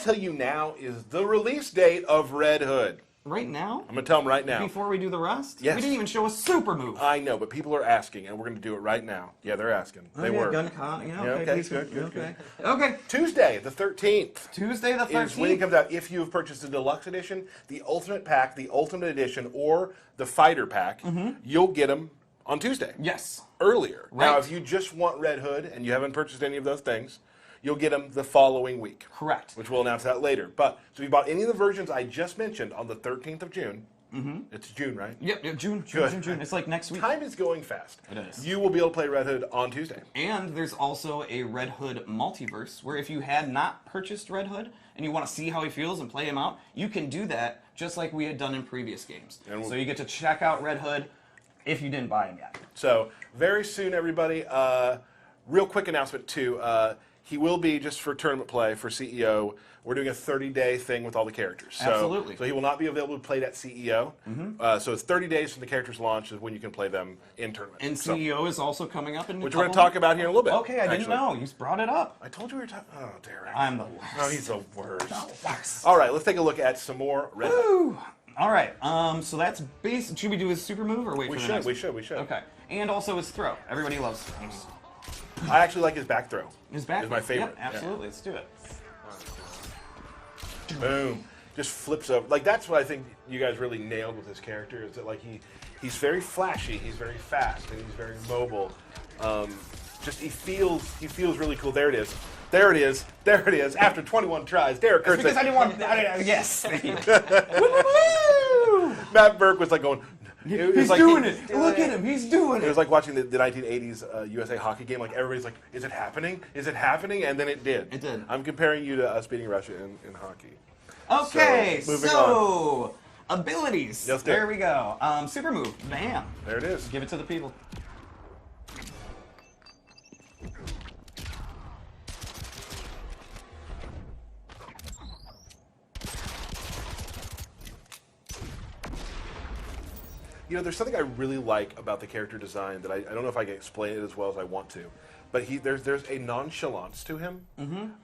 tell you now is the release date of Red Hood. Right now? I'm going to tell them right now. Before we do the rest? Yes. We didn't even show a super move. I know, but people are asking, and we're going to do it right now. Yeah, they're asking. They were. Gun con. Yeah, okay, good. Okay. Tuesday, the 13th. Tuesday the 13th. Is when it comes out. If you have purchased the Deluxe Edition, the Ultimate Pack, the Ultimate Edition, or the Fighter Pack, you'll get them on Tuesday. Yes. Earlier. Right. Now, if you just want Red Hood and you haven't purchased any of those things, you'll get them the following week. Correct. Which we'll announce that later. But, so if you bought any of the versions I just mentioned on the 13th of June, it's June, right? Yep, June. It's like next week. Time is going fast. It is. You will be able to play Red Hood on Tuesday. And there's also a Red Hood multiverse, where if you had not purchased Red Hood and you want to see how he feels and play him out, you can do that just like we had done in previous games. So you get to check out Red Hood if you didn't buy him yet. So, very soon, everybody. Real quick announcement, too. He will be, just for tournament play, for CEO, we're doing a 30-day thing with all the characters. So, Absolutely. So he will not be available to play at CEO. So it's 30 days from the character's launch is when you can play them in tournament. And CEO is also coming up in which we're going to talk about here in a little bit. Okay, I didn't know. You brought it up. I told you we were talking. Oh, Derek. I'm the worst. No, he's the worst. All right, let's take a look at some more Red Hood. All right, so that's base. Should we do his super move or wait for the next We should. Okay, and also his throw. Everybody loves throws. I actually like his back throw. His back is my favorite. Yep, absolutely. Let's do it. Boom. Just flips over. Like, that's what I think you guys really nailed with his character, is that, like, he's very flashy, he's very fast, and he's very mobile. He feels really cool. There it is. After 21 tries, Derek Kurtz. Because I didn't want. Yes. Matt Burke was like going. He's doing it. Look at him. He's doing it. It was like watching the 1980s USA hockey game. Like, everybody's like, "Is it happening? Is it happening?" And then it did. It did. I'm comparing you to us beating Russia in hockey. Okay, moving on. Abilities. Yes, there we go. Super move. Bam. There it is. Give it to the people. You know, there's something I really like about the character design that I don't know if I can explain it as well as I want to, but there's a nonchalance to him.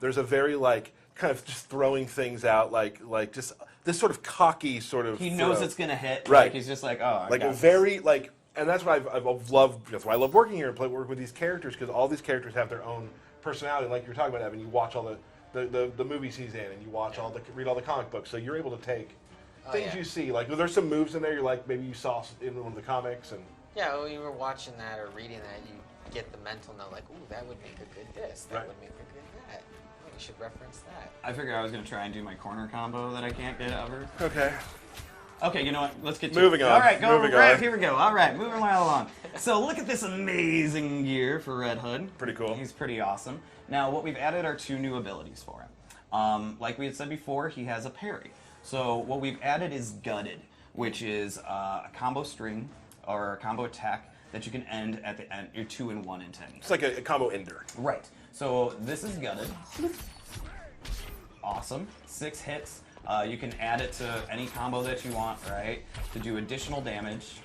There's a very, like, kind of just throwing things out, like just this sort of cocky sort of. He knows it's gonna hit. Right. Like, he's just like, oh. Like a very like, and that's what I've loved. That's why I love working here and working with these characters, because all these characters have their own personality. Like you're talking about, Evan, you watch all the movies he's in, and you watch read all the comic books, so you're able to take things you see. Like there's some moves in there you're like maybe you saw in one of the comics, and yeah, when you were watching that or reading that, you get the mental note like, ooh, that would make a good this, that would make a good that. Oh, we should reference that. I figured I was gonna try and do my corner combo that I can't get ever. Okay. Okay, you know what? Let's get to moving on. All right, go moving right. on. Here we go. All right, moving right along. So look at this amazing gear for Red Hood. Pretty cool. He's pretty awesome. Now, what we've added are 2 new abilities for him. Like we had said before, he has a parry. So what we've added is Gutted, which is a combo string or a combo attack that you can end at the end. You're 2-in-1 into any. It's like a combo ender. Right. So this is Gutted. Awesome. 6 hits. You can add it to any combo that you want, right? To do additional damage.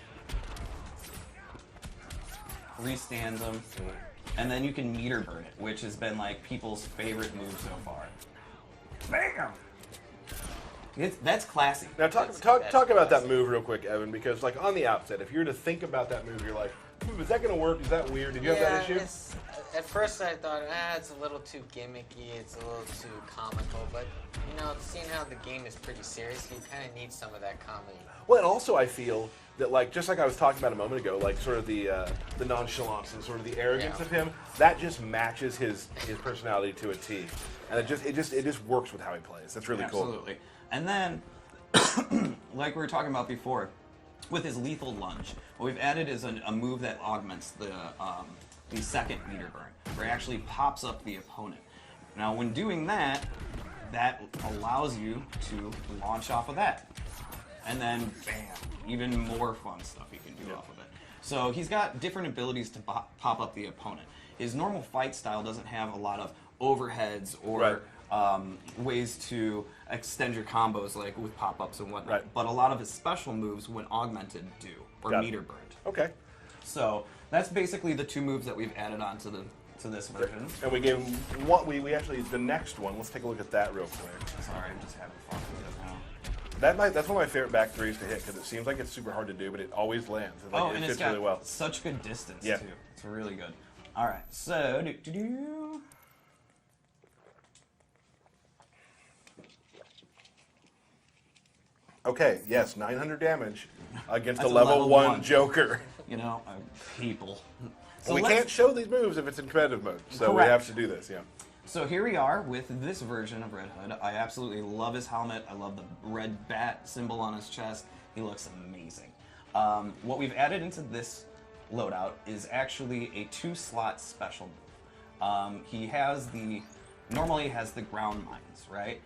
Restands them. And then you can meter burn it, which has been like people's favorite move so far. Bam! That's classy. Now talk about that move real quick, Evan, because like on the outset, if you were to think about that move, you're like, is that going to work? Is that weird? Did you have that issue? At first I thought, it's a little too gimmicky, it's a little too comical, but you know, seeing how the game is pretty serious, you kind of need some of that comedy. Well, and also I feel that, like, just like I was talking about a moment ago, like sort of the nonchalance and sort of the arrogance of him, that just matches his personality to a T, and it just works with how he plays. That's really cool. Absolutely. And then, like we were talking about before, with his lethal lunge, what we've added is a move that augments the second meter burn, where it actually pops up the opponent. Now, when doing that, that allows you to launch off of that. And then, bam, even more fun stuff you can do off of it. So he's got different abilities to pop up the opponent. His normal fight style doesn't have a lot of overheads or ways to extend your combos like with pop-ups and whatnot. Right. But a lot of his special moves, when augmented, do, or meter burned. Okay. So that's basically the 2 moves that we've added onto to this version. And we gave him what we actually the next one. Let's take a look at that real quick. Sorry, I'm just having fun with it now. That's one of my favorite back threes to hit because it seems like it's super hard to do, but it always lands. It and fits it's got really well. such good distance Yeah. too. It's really good. All right, so Okay, yes, 900 damage against a That's a level level 1 one. Joker. you know, people. So We let's- can't show these moves if it's in competitive mode, so we Correct. have to do this. Yeah. So here we are with this version of Red Hood. I absolutely love his helmet. I love the red bat symbol on his chest. He looks amazing. What we've added into this loadout is actually a 2-slot special move. He normally has the ground mines, right?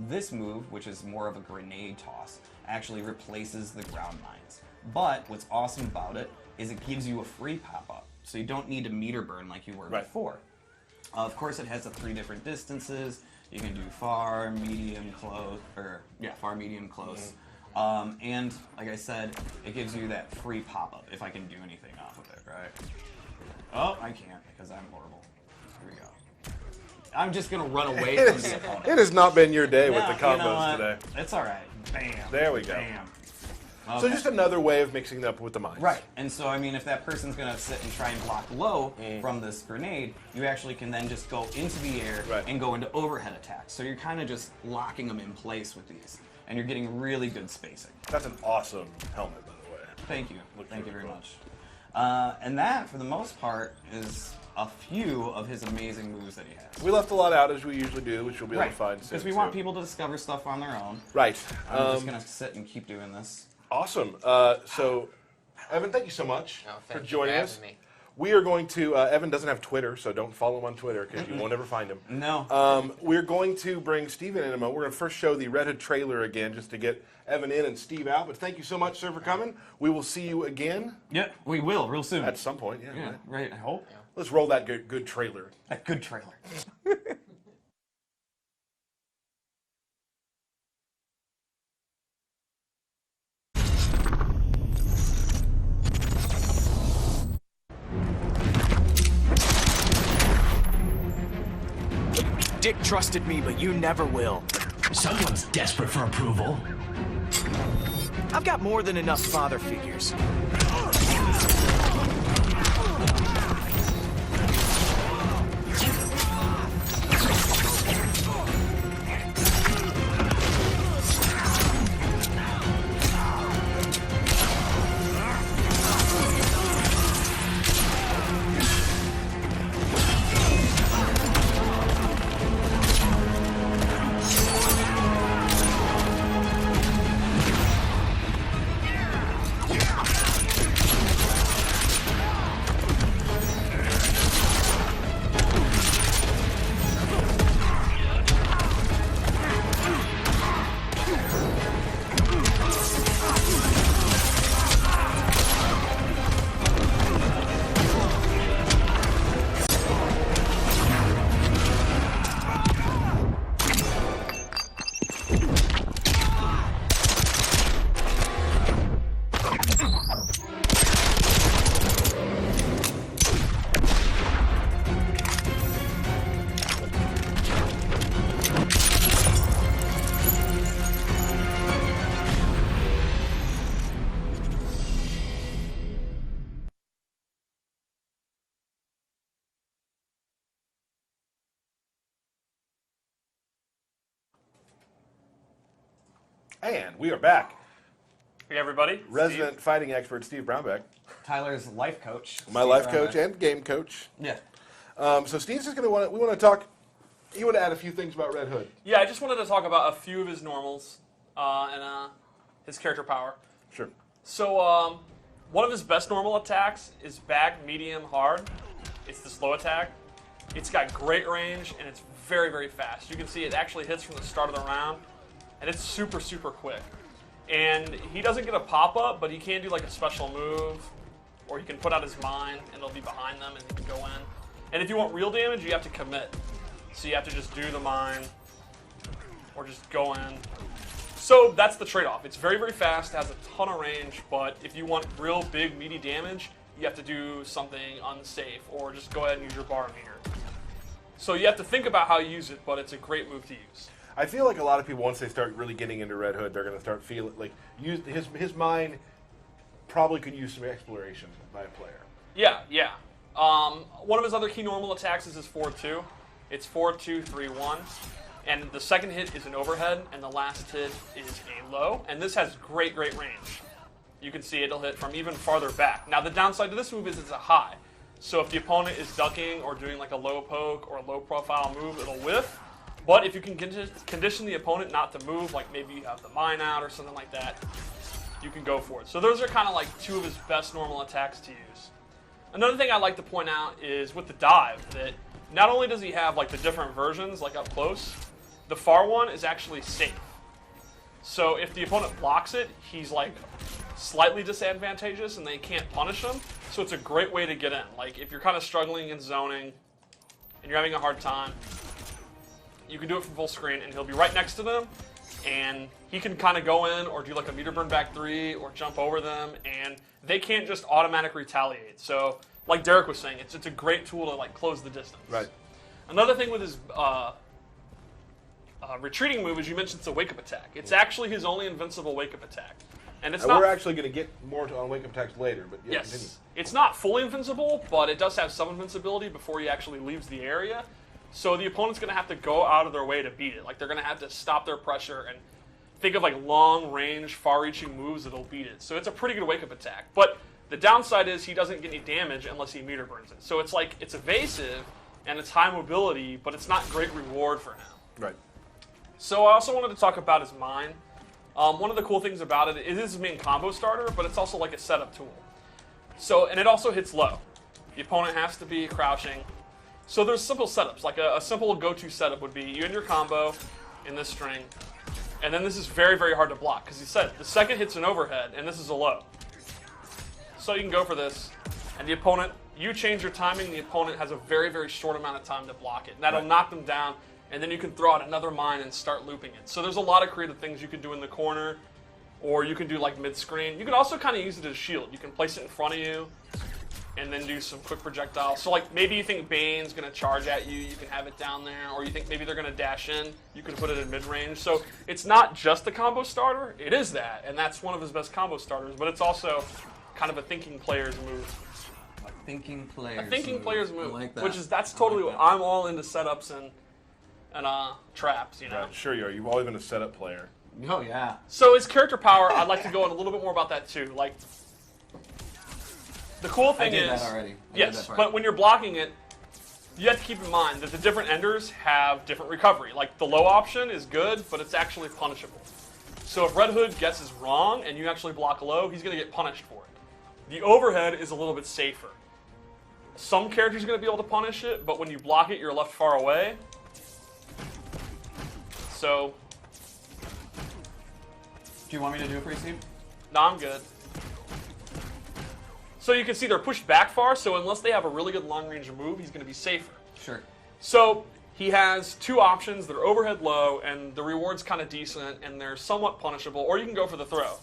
This move, which is more of a grenade toss, actually replaces the ground mines. But what's awesome about it is it gives you a free pop-up, so you don't need to meter burn like you were Right. before. Of course, it has the 3 different distances. You can do far, medium, close, far, medium, close. And like I said, it gives you that free pop-up if I can do anything off of it, right? Oh, I can't because I'm horrible. Here we go. I'm just gonna run away from the opponent. It has not been your day with No, the you know combos what? today. It's all right. Bam. There we go. Bam. So Okay. just another way of mixing it up with the mines. Right, and so I mean, if that person's gonna sit and try and block low from this grenade, you actually can then just go into the air Right. and go into overhead attacks. So you're kind of just locking them in place with these, and you're getting really good spacing. That's an awesome helmet, by the way. Thank you, Looks thank you really very cool. much. And that, for the most part, is a few of his amazing moves that he has. We left a lot out as we usually do, which you'll be able to find soon. because we want people to discover stuff on their own. Right. I'm just gonna sit and keep doing this. Awesome. So, Evan, thank you so much No, for thank you joining for us. having me. We are going to. Evan doesn't have Twitter, so don't follow him on Twitter because you won't ever find him. No. We're going to bring Steven in a moment. We're going to first show the Red Hood trailer again just to get Evan in and Steve out. But thank you so much, sir, for coming. We will see you again Yeah, we will real soon. at some point. Yeah. Yeah, Right. right. I hope. Let's roll that good trailer. A good trailer. Dick trusted me, but you never will. Someone's desperate for approval. I've got more than enough father figures. And we are back. Hey everybody. Resident fighting expert Steve Brownback, Tyler's life coach. my Steve life Brownback. coach and game coach. Yeah. So Steve's just we want to talk. You want to add a few things about Red Hood? Yeah, I just wanted to talk about a few of his normals and his character power. Sure. So one of his best normal attacks is back, medium, hard. It's the slow attack. It's got great range and it's very, very fast. You can see it actually hits from the start of the round, and it's super, super quick. And he doesn't get a pop-up, but he can do like a special move, or he can put out his mine and it'll be behind them and he can go in. And if you want real damage, you have to commit. So you have to just do the mine, or just go in. So that's the trade-off. It's very, very fast, has a ton of range, but if you want real big, meaty damage, you have to do something unsafe, or just go ahead and use your bar meter. So you have to think about how you use it, but it's a great move to use. I feel like a lot of people, once they start really getting into Red Hood, they're going to start feeling like his mind probably could use some exploration by a player. Yeah, yeah. One of his other key normal attacks is his 4-2. It's 4-2-3-1. And the second hit is an overhead, and the last hit is a low. And this has great, great range. You can see it'll hit from even farther back. Now, the downside to this move is it's a high. So if the opponent is ducking or doing like a low poke or a low profile move, it'll whiff. But if you can condition the opponent not to move, like maybe you have the mine out or something like that, you can go for it. So those are kind of like two of his best normal attacks to use. Another thing I like to point out is with the dive, that not only does he have like the different versions, like up close, the far one is actually safe. So if the opponent blocks it, he's like slightly disadvantageous and they can't punish him. So it's a great way to get in. Like if you're kind of struggling in zoning and you're having a hard time, you can do it from full screen and he'll be right next to them, and he can kind of go in or do like a meter burn back 3 or jump over them, and they can't just automatically retaliate. So like Derek was saying, it's a great tool to like close the distance. Right. Another thing with his retreating move is you mentioned it's a wake up attack. It's actually his only invincible wake up attack. And it's not. We're actually going to get more on wake up attacks later, but yeah, Yes. continue. It's not fully invincible, but it does have some invincibility before he actually leaves the area. So the opponent's going to have to go out of their way to beat it. Like they're going to have to stop their pressure and think of like long range, far reaching moves that'll beat it. So it's a pretty good wake up attack. But the downside is he doesn't get any damage unless he meter burns it. So it's like it's evasive and it's high mobility, but it's not great reward for him. Right. So I also wanted to talk about his mine. One of the cool things about it is his main combo starter, but it's also like a setup tool. So, and it also hits low. The opponent has to be crouching. So there's simple setups. Like a simple go-to setup would be you end your combo in this string, and then this is very, very hard to block because he said the second hit's an overhead, and this is a low. So you can go for this, and the opponent, you change your timing, the opponent has a very, very short amount of time to block it. And that'll knock them down, and then you can throw out another mine and start looping it. So there's a lot of creative things you can do in the corner, or you can do like mid-screen. You can also kind of use it as a shield. You can place it in front of you, and then do some quick projectiles. So like maybe you think Bane's gonna charge at you, you can have it down there, or you think maybe they're gonna dash in, you can put it in mid-range. So it's not just a combo starter, it is that, and that's one of his best combo starters, but it's also kind of a thinking player's move. Thinking players. A thinking player's move, I like that. which is, that's totally what I'm all into setups and traps, you know. Right. Sure you are. You've always been a setup player. Oh yeah. So his character power, I'd like to go in a little bit more about that too. Like, the cool thing I did is, that already. yes, but when you're blocking it, you have to keep in mind that the different enders have different recovery. Like the low option is good, but it's actually punishable. So if Red Hood guesses wrong and you actually block low, he's going to get punished for it. The overhead is a little bit safer. Some characters are going to be able to punish it, but when you block it, you're left far away. So, do you want me to do a pre-seed? no, I'm good. So you can see they're pushed back far, so unless they have a really good long-range move, he's going to be safer. Sure. So he has two options that are overhead low, and the reward's kind of decent, and they're somewhat punishable, or you can go for the throw.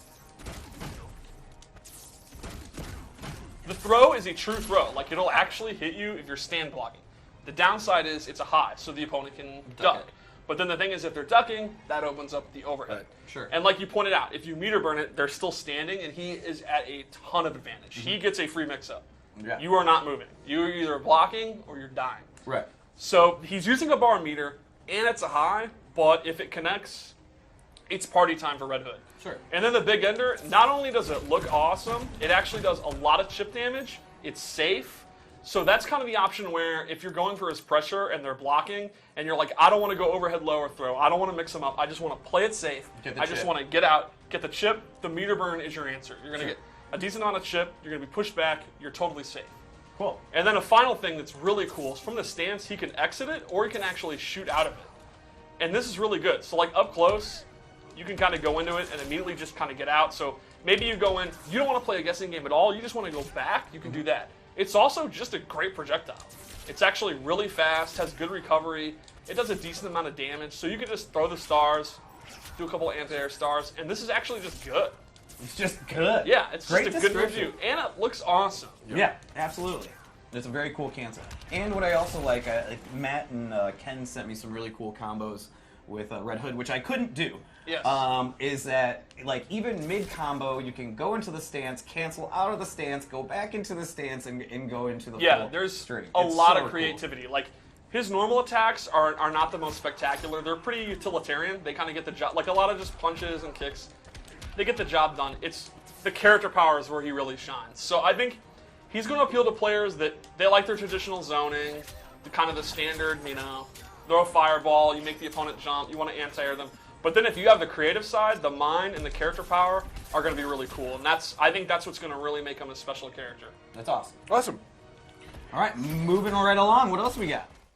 The throw is a true throw. Like, it'll actually hit you if you're stand blocking. The downside is it's a high, so the opponent can duck. it. But then the thing is, if they're ducking, that opens up the overhead. Right. Sure. And like you pointed out, if you meter burn it, they're still standing, and he is at a ton of advantage. He gets a free mix-up. Yeah. You are not moving. You're either blocking or you're dying. Right. So he's using a bar meter, and it's a high, but if it connects, it's party time for Red Hood. Sure. And then the big ender, not only does it look awesome, it actually does a lot of chip damage. It's safe. So that's kind of the option where if you're going for his pressure and they're blocking, and you're like, I don't want to go overhead low or throw. I don't want to mix them up. I just want to play it safe. Get the I just chip. want to get out, get the chip. The meter burn is your answer. You're going to Sure. get a decent amount of chip. You're going to be pushed back. You're totally safe. Cool. And then a final thing that's really cool is from the stance, he can exit it or he can actually shoot out of it. And this is really good. So like up close, you can kind of go into it and immediately just kind of get out. So maybe you go in, you don't want to play a guessing game at all, you just want to go back, you can do that. It's also just a great projectile. It's actually really fast, has good recovery, it does a decent amount of damage, so you can just throw the stars, do a couple of anti-air stars, and this is actually just good. It's just good. Yeah, it's Great just a good description. review, and it looks awesome. Yeah, absolutely. It's a very cool cancel. And what I also like Matt and Ken sent me some really cool combos with Red Hood, which I couldn't do. Yes. Is that like even mid combo, you can go into the stance, cancel out of the stance, go back into the stance, and go into the Yeah, full there's string. a It's lot so of creativity. Like his normal attacks are not the most spectacular. They're pretty utilitarian. They kind of get the job. Like a lot of just punches and kicks, they get the job done. It's the character power is where he really shines. So I think he's going to appeal to players that they like their traditional zoning, the kind of the standard, throw a fireball, you make the opponent jump, you want to anti-air them. But then if you have the creative side, the mind and the character power are going to be really cool. And I think that's what's going to really make him a special character. That's awesome. Awesome. All right, moving right along. What else we got?